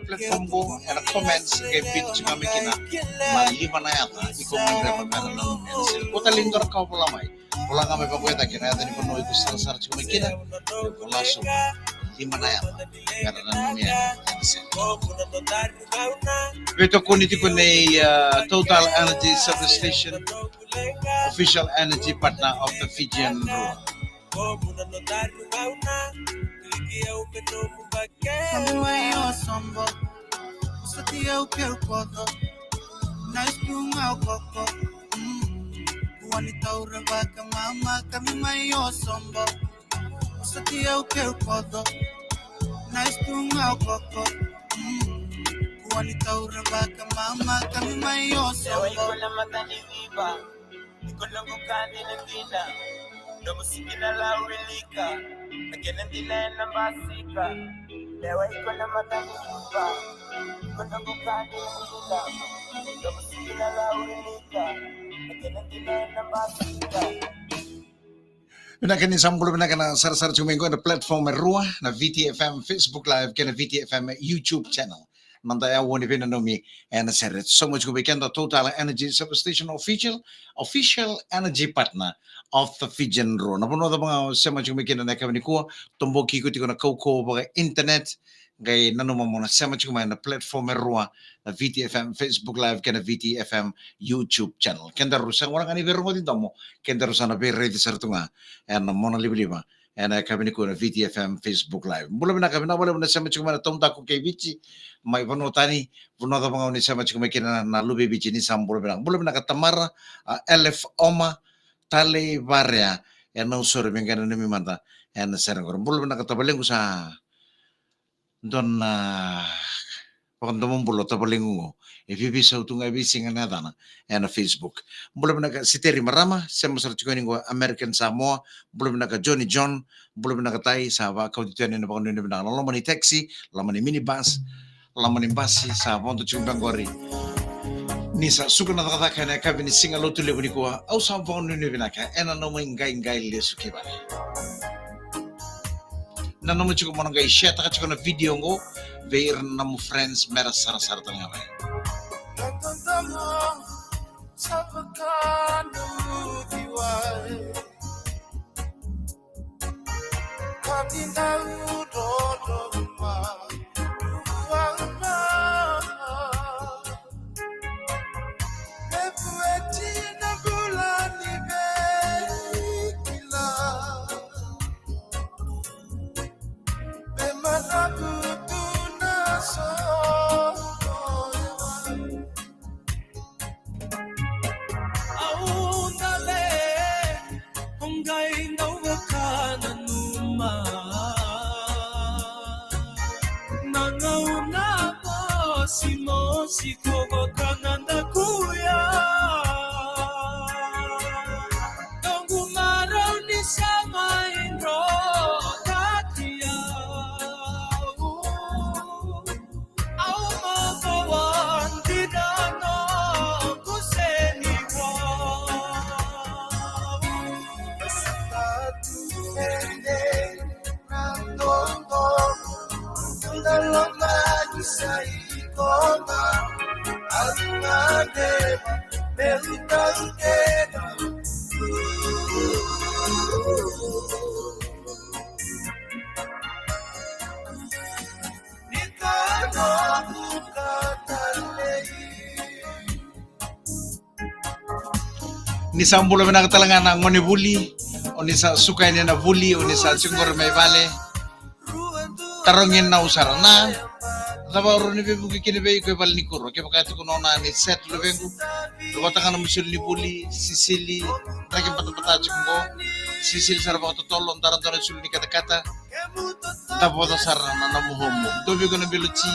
platform ko, and comments, kay page kami kina, malima na yata, i-comment na pagkana ng mensil. Kota lindor ka pula may, pula kami pakweta, kina yata ni Panoy ko sarasar kami kina, pula so, lima na yata, kaya na namin mensil. Ito kuniti ko na Total Energy Substation, official energy partner of the Fijian Rua. Domo sikina la ulika, agena ndile na basika. Lewa iko na matanifa, iko na bukani ndila. Domo sikina la ulika, agena ndile na basika. Pinakan isang bulo pinakan na sar-sar cumingko na platform Rua na VTFM Facebook Live kaya na VTFM YouTube channel. Nandaya woni pinanomi and seret so much weekend the Total Energy Substation official energy partner of the Fijian Rua. Napuno da mga sema weekend na kami ko tumbo kikuti ko na kauko baga internet kay nanuma mo na sema na platform Rua na VTFM Facebook Live kaya na VTFM YouTube channel. Kenda rusang wala kani bero mo din mo kenda rusang na be ready sa tunga and mo na libre and kami ko na VTFM Facebook Live. Mula na kami na wala na sema na tumta ko kay Vici may panotani puno da mga ni sema kina na lubi Vici ni sambol bilang. Mula na katamara LF Oma Tale Varia and no sorry bengana ni mimanta and serang ko. Mula na katabaling ko sa don pagandamong bulo tabaling ko. Ibibisaw tunga ibising na dana and Facebook. Mula na si Terry Marama sema sa ko American Samoa. Mula na Johnny John. Mula na tay sa kaudituan ni napakon ni binang laman ni taxi, laman ni minibus, laman ni bus sa Ponto Chumbangori. Ni sa suka na takaka na kabi ni singalo tuloy ni ko au sa pon ni binaka ena no ngai le suki ba. Na no mo chuko mo ngai share ta chuko na video ngo ver na mo friends mera sara tanga ba. Ni sambulo na katalangan ng ngoni buli o ni sa sukay niya na buli o ni sa singor may vale tarongin na usara na tabaro ni bebuki kini be ko bal ni kuro ke bakati ko nona ni set lo bengu lo kata kana musul ni buli sisili lagi patata ko sisil sarba to tolong taran sul ni kata tapos sarna na muhomo dobi ko na biluchi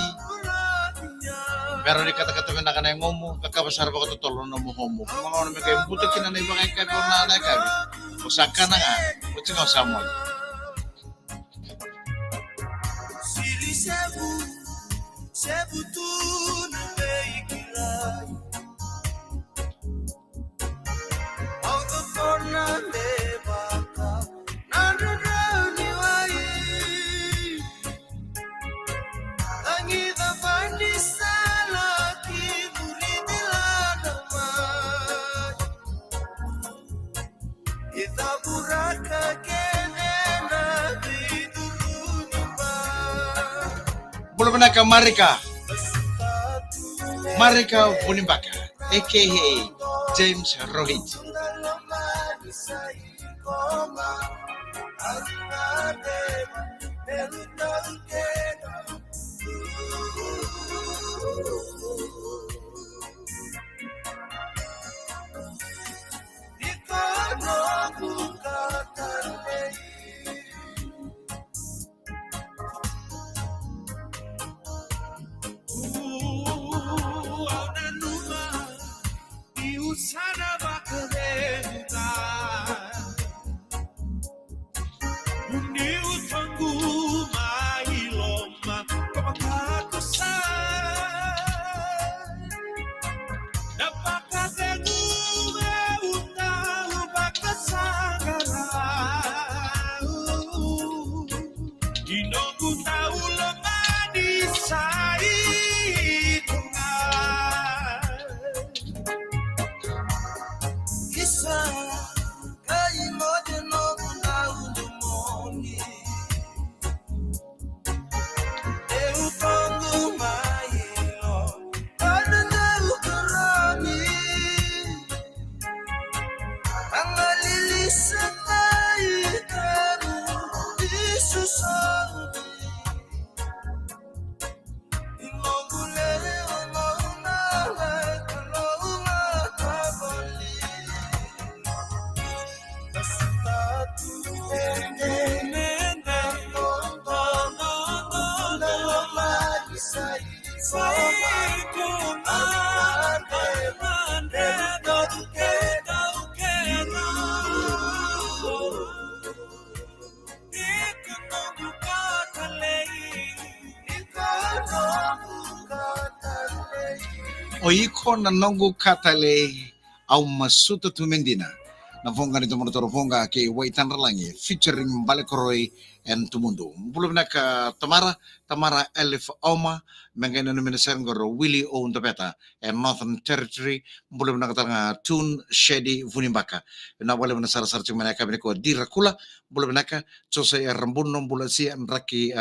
pero di kata-kata na kanay ngomo kakabasar ba ko tolong na muhomo mga ono may kay buto kinanay ba kay ko na na kay usaka na nga uti nga samol Sebu tu na beikilay Au the forna lebaka Nandrani wai Tangi the fire Bulabanaka Marika Vunimbaka, aka James Rohit. Oiko na nongo katale au masuta tumendina. Na vonga nito monotoro vonga ke waitan ralangi featuring Balekoroi and Tumundo. Belum nak Tamara Elif Oma mengena nomination goro Willie Owen Tapeta and Northern Territory belum nak tanga Tune Shady Vunimbaka. Na boleh menasar sar cuma nak kami ko dirakula belum nak chose rambun nombulasi and raki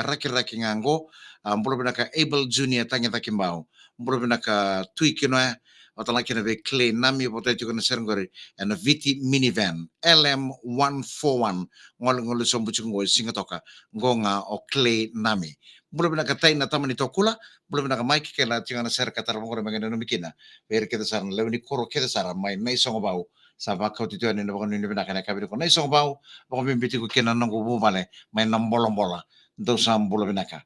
ngango belum nak Able Junior tanya takimbau belum nak Tui kinoa atau lagi nabe Clay Nami potato kena serengori and a VT minivan LM141 ngol sombucu ngol singatoka ngonga o Clay Nami belum nak katain na taman itu kula belum nak Mike kena jangan ser kata orang orang mengenai nomikina biar kita saran lewat koro kita saran main song bau sama kau itu ane nak ini nak kabir ko song bau bawa bimbiti ko kena nonggu bumale main nambola dosam belum nak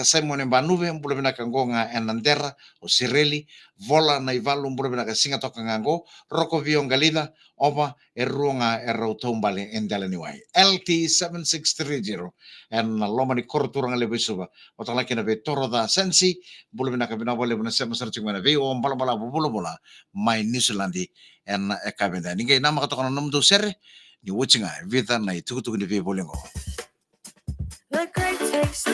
Simon Banuve belum nak ngonga enandera o Sireli vola na ivalum belum nak singa toka ngango roko vion galida oba erunga erotombale endalaniwai LT 7630 en lomani korturanga lebesuba otala kena be toroda sensi belum nak bina boleh bina sama searching mana ve o bala bola mai Newzilandi en ekabenda ninge nama katokan nom do serre ni watchinga vita na tuku ni ve bolengo. The great taste.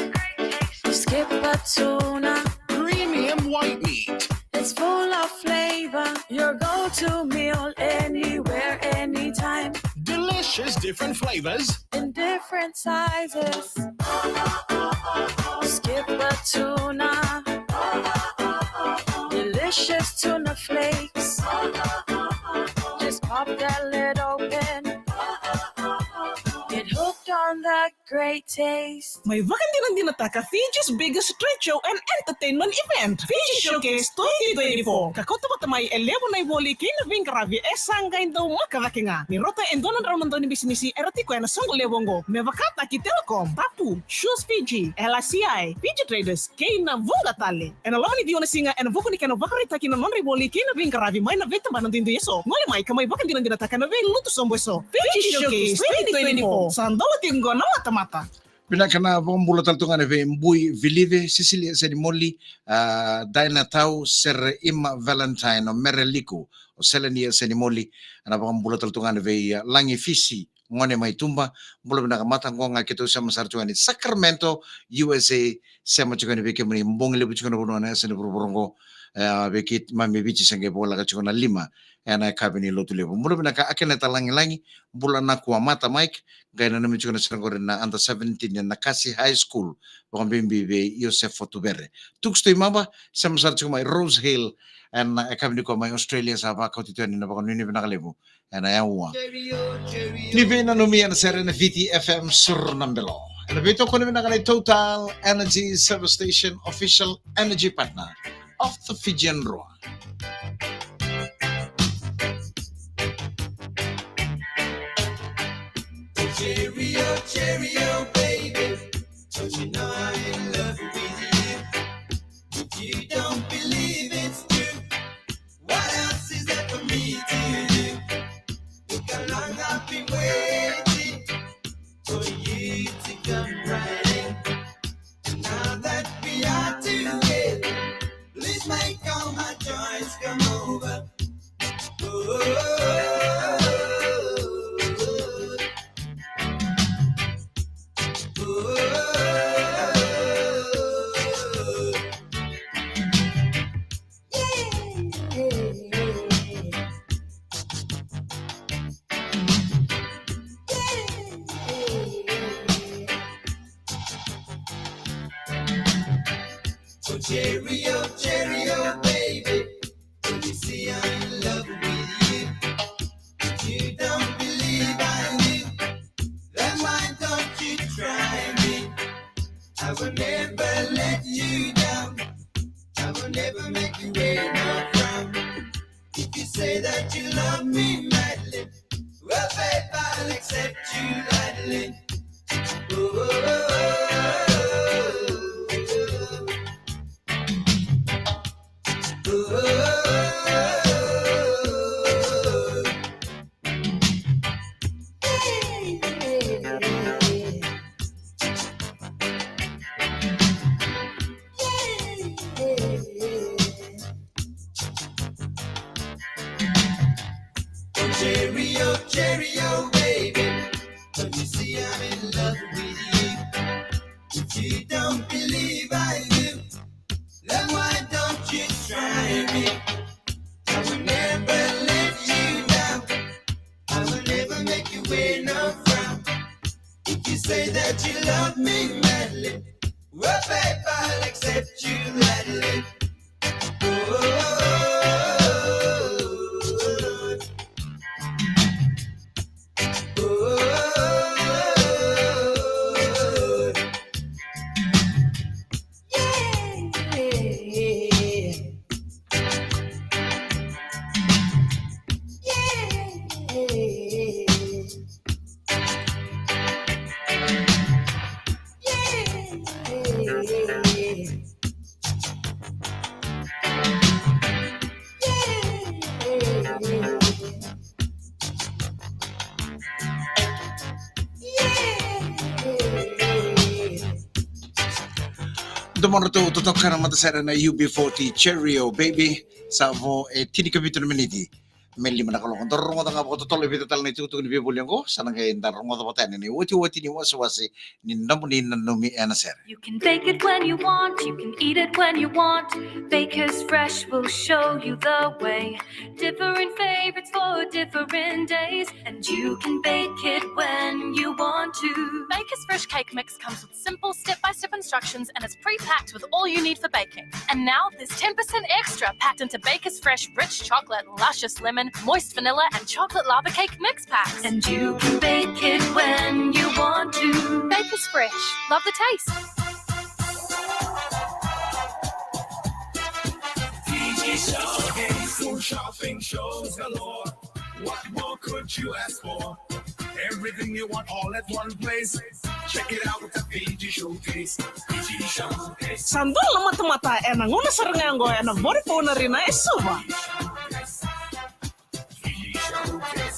Skip a tuna. Premium white meat. It's full of flavor. Your go-to meal anywhere, anytime. Delicious different flavors. In different sizes. Skip a tuna. Delicious tuna flakes. Just pop that lid open. Get hooked on that great taste. May wakan din ang dinataka Fiji's biggest trade show and entertainment event, Fiji Showcase 2024. Kakoto pa tamay 11 na iboli kina Vingaravi sanggay daw makaraki nga. Ni Rota and Donan Raman daw ni bisinisi erotiko na song lewongo. May wakat aki Telecom, Tapu, Shoes Fiji, LICI, Fiji Traders, kay na Vugatali. And alam ni Diyo na singa and vukuni ka na wakarita kina non iboli kina Vingaravi may na veta man ng dindu yeso. Ngoli may kamay wakan din ang dinataka na luto somboso. Fiji Showcase 2024. Sandawa tinggo na mata-mata. Pinakana bom bula taltungan ve mbui vilive Sicilia sedi molli daina tau ser ima Valentine o mereliku o selenia sedi molli ana bom bula taltungan ve langi fisi ngone mai tumba bula bina mata ngonga kitu sama sartuan di Sacramento USA sama chukani ve kemuni mbongi lebu chukana buno na sedi burongo bekit mami bichi sange bola ka chukana 5 ena kabini lotu lebu mulu bina ka akena talangi bula na kwa mata Mike gaina na michukuna sirangore na under 17 na kasi high school bakang bimbi be Yosef Fotubere tuksto imaba sama sar chuma Rose Hill ena kabini ko mai Australia sa ba kauti tuan na bakang nini bina kalebu ena ya uwa nive na numi ena sere na VTFM Surnambelo ena beto ko na bina Total Energy Service Station official energy partner of the Fijian Roa. Cheerio, baby. Don't you know I'm in love with you? If you don't believe it's true, what else is there for me to do? Look how long I've been waiting for you to come running. And now that we are together, please make all my joys come over. Cheerio, baby. Don't you see I'm in love with you? If you don't believe I live, then why don't you try me? I will never let you down. I will never make you wait no frown. If you say that you love me madly, well, babe, I'll accept you gladly. Cheerio, baby. Don't you see I'm in love with you? If you don't believe I do, then why don't you try me? I will never let you down. I will never make you wear no frown. If you say that you love me madly, well, babe, I'll accept you gladly. Tomorrow to talk karang matasera na UB40 Cheerio baby savo tini kabito na miniti meli manakalong torong nga po totoo ibito tal na ituto ni bibulyan ko sanang kay darong nga tapaten ni wati ni waswasi ni namunin na numi anaser. You can bake it when you want, you can eat it when you want. Baker's Fresh will show you the way. Different favorites for different days, and you can bake it when you want to. Baker's Fresh Cake Mix comes with simple step-by-step instructions and is pre-packed with all you need for baking. And now there's 10% extra packed into Baker's Fresh Rich Chocolate, Luscious Lemon, Moist Vanilla and Chocolate Lava Cake Mix Packs. And you can bake it when you want to. Baker's Fresh. Love the taste. Full shopping shows galore. What more could you ask for? Everything you want all at one place. Check it out with the Fiji Showcase. Fiji Showcase. Sandal na mata-mata nguna sarangango vorifo na rin na esuba.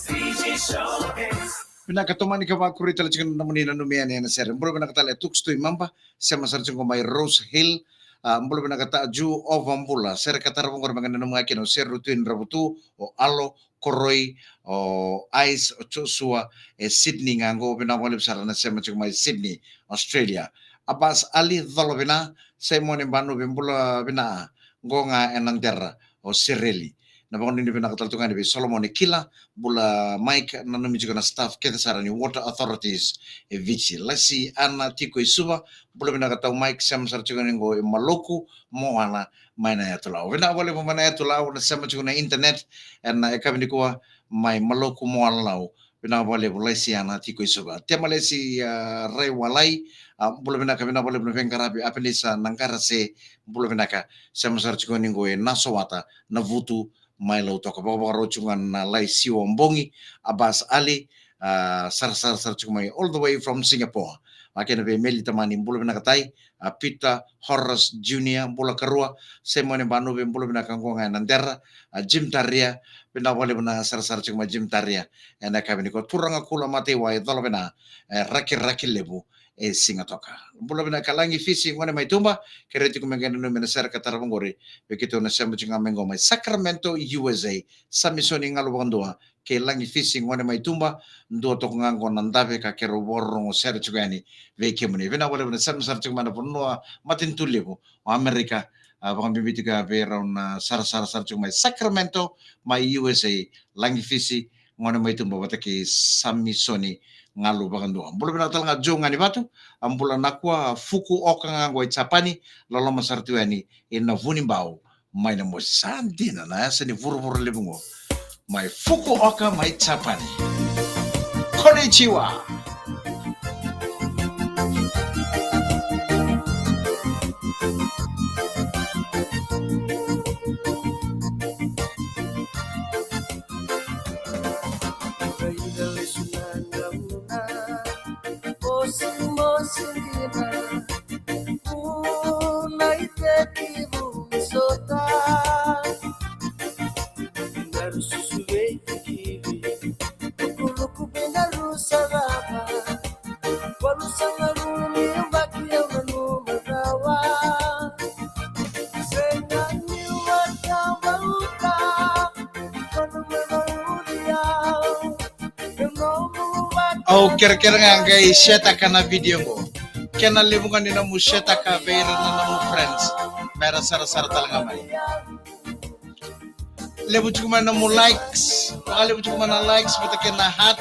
Fiji Showcase. Pinakatumani ka ba kurita la chikan namunina numian na ser. Mbolo pinakatala tuksto imamba sa masarchong ko may Rose Hill. Mbolo pinakata ju ovambula ser katarabong ko mga nanumga kino ser rutin rabutu o alo Koroy o Ice o Joshua Sydney ngango pinawalip sarana sa mga may Sydney Australia. Apas ali dhalo pina sa mo ni banu bimbula pina ngo nga enang terra o Sireli. na bangon ni pinakataltungan ni Solomon Kila bula Mike na numi juga na staff kita sarani Water Authorities Vici lasi ana tiko isuba bula pinakatau Mike sama sarjugan ngo Maloku moana maina ya tulau vina wale mana ya tulau na sama juga na internet na ekabini kuwa mai Maloku moana lau vina wale lasi ana tiko isuba tia malesi Ray Walai bula pinaka vina wale vengkarabi apelisa nangkara se bula pinaka sama sarjugan ngo nasowata na vutu mai lau toka baka rocungan na lai siwa mbongi Abbas Ali sar cumai all the way from Singapore makanya be meli tamani bulu bina katai Peter Horace Junior bula karua semone banu be bulu bina kangkonga nandera Jim Taria bina wale bina sar cumai Jim Taria ena kabini ko turanga kula mate wa idolo bina rakir lebu singatoka bula bina kalangi fishing wana mai tumba kereti kumengena no menasar katarabongori begitu na sembo cinga mengo mai Sacramento USA samisoni ngalu bandua ke langi fishing wana mai tumba ndo to ngango nandabe ka kero borro ser cugani veke muni vena wala bina sam sar cugmana ponno matin tulebo Amerika bang bibitika be raun sar cugmai Sacramento mai USA langi fishing wana mai tumba wataki samisoni ngalu bagandua bulu bina talanga jonga ni batu ambula nakwa fuku oka ngangoi chapani lolo masartuani ina vunimbau mai na mo sandina na sani vuru lebungo mai fuku oka mai chapani konnichiwa Oh, kira-kira nggak share kana video ko. Kena libungan ni namu share ka beira na namu friends. Mera sara talaga mai. Lebu cuma namu likes. Lebu cuma na likes bata kena hat.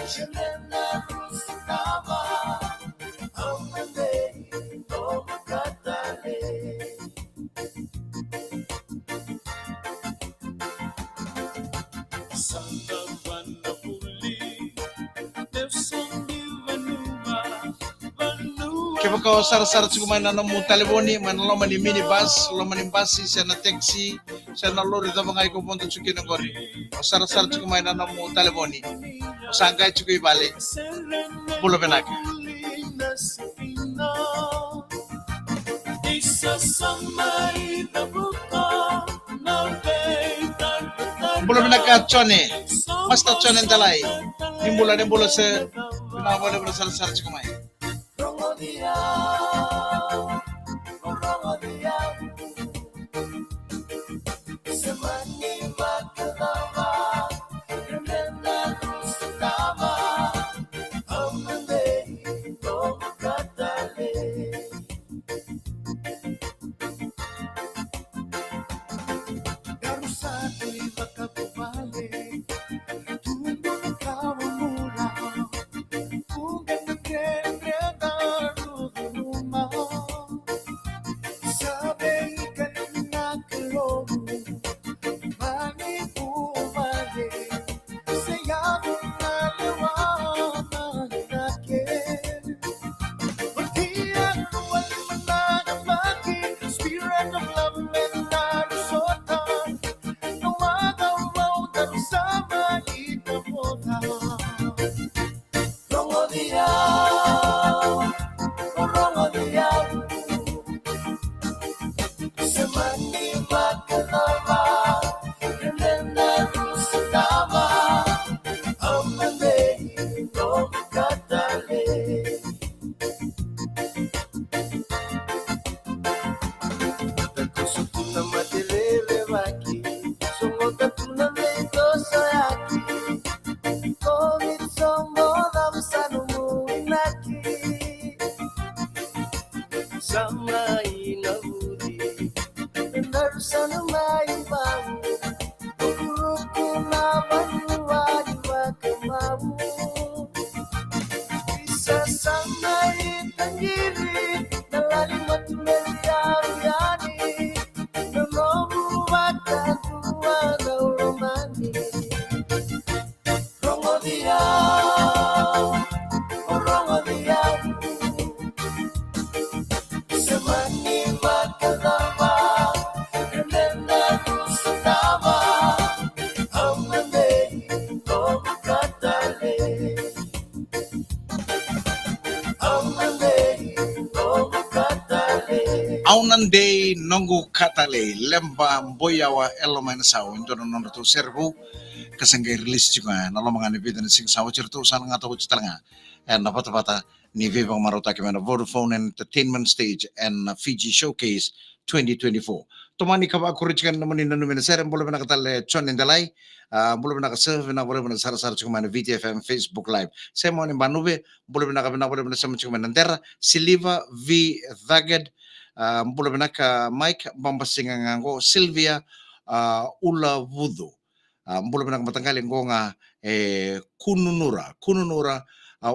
Kaya ko sar cuma na namu telefoni manalo mani minibus lo mani bus siya na taxi siya na lori da mga ko punta chuki ng gori sar cuma na namu telefoni sangkay chuki bali pulo penaka pulo penaka chone masta chone dalai nimbula se pinawala pulo sar cuma Sunday nongu katale lemba mboyawa elomain saw into non to servo kasangay release juga na mga ni bidan sing saw certo sana nga to chitalanga and napata ni Vivang Marota Kimana Vodafone Entertainment Stage and Fiji Showcase 2024. Tumani ka ba kurichikan naman ni nanumin sir ang bulong nakatale chon in dalay bulong nakaserve na bulong na sar chukman VTFM Facebook Live. Sa mo ni Banube bulong nakabina bulong na sa chukman nandera Siliva V Thaged bulong naka Mike Bambasingang ngo Sylvia Ula Vudu. Bulong nakamatanggalin ko nga Kununura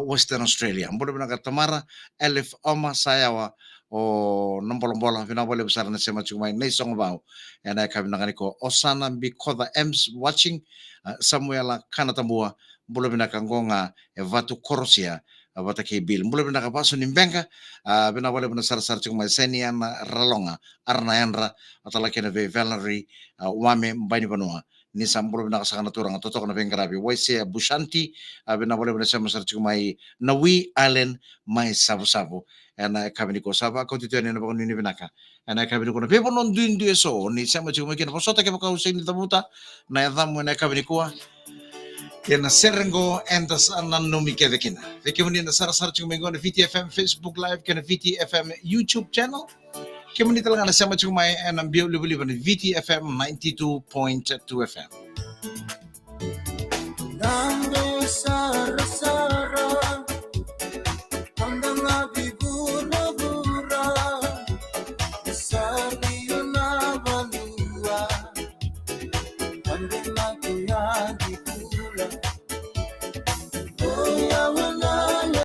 Western Australia. Mula na Tamara, Elif Oma Sayawa o nambolong-bolong pinabali besar na siya macumay na isang baw. Yan ay kami ko Osana Bikoda Ems watching Samuela Kanatambua mula na nga Evatu Korosia bata kay Bill. Mula na kapaso ni Benga pinabali na sar-sar chumay Senian Ralonga Arnayanra at alaki na Valerie Wame Mbani Panua. Ni sambul na kasaka naturang totok na penggrabe Waisia Bushanti binabole na siya masarci may Nawi Allen may sabu-sabu and kami ni ko saba ko tito ni na ba ni binaka and kami ni ko na pepo non din so ni siya machi may kinapasota kay makausay ni tabuta na yadam mo na kami ni ko yan na serengo and das ananumi kaya kina veki mo ni na sarasarci may na VTFM Facebook Live kana VTFM YouTube channel. Kami talaga na sama chumay ang biyuli ni VTFM 92.2 FM. Dando sara-sara hanggang abigura-gura Sari